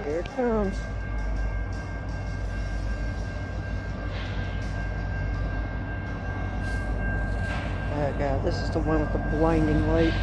Here it comes. Oh god, this is the one with the blinding light.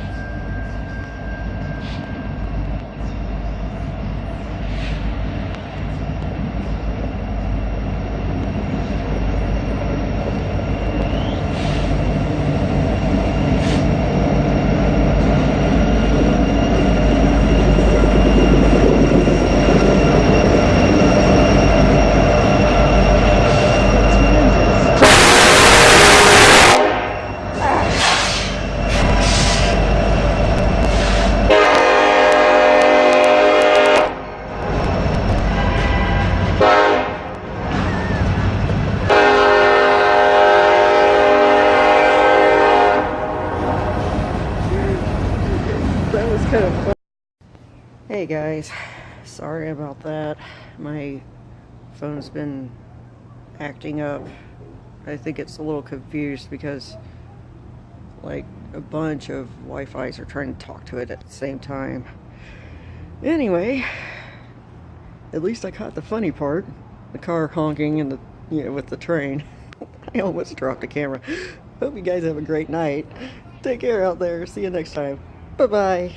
That was kind of fun. Hey guys, sorry about that. My phone's been acting up. I think it's a little confused because like a bunch of Wi-Fi's are trying to talk to it at the same time. Anyway, at least I caught the funny part. The car honking and with the train. I almost dropped the camera. Hope you guys have a great night. Take care out there. See you next time. Bye-bye.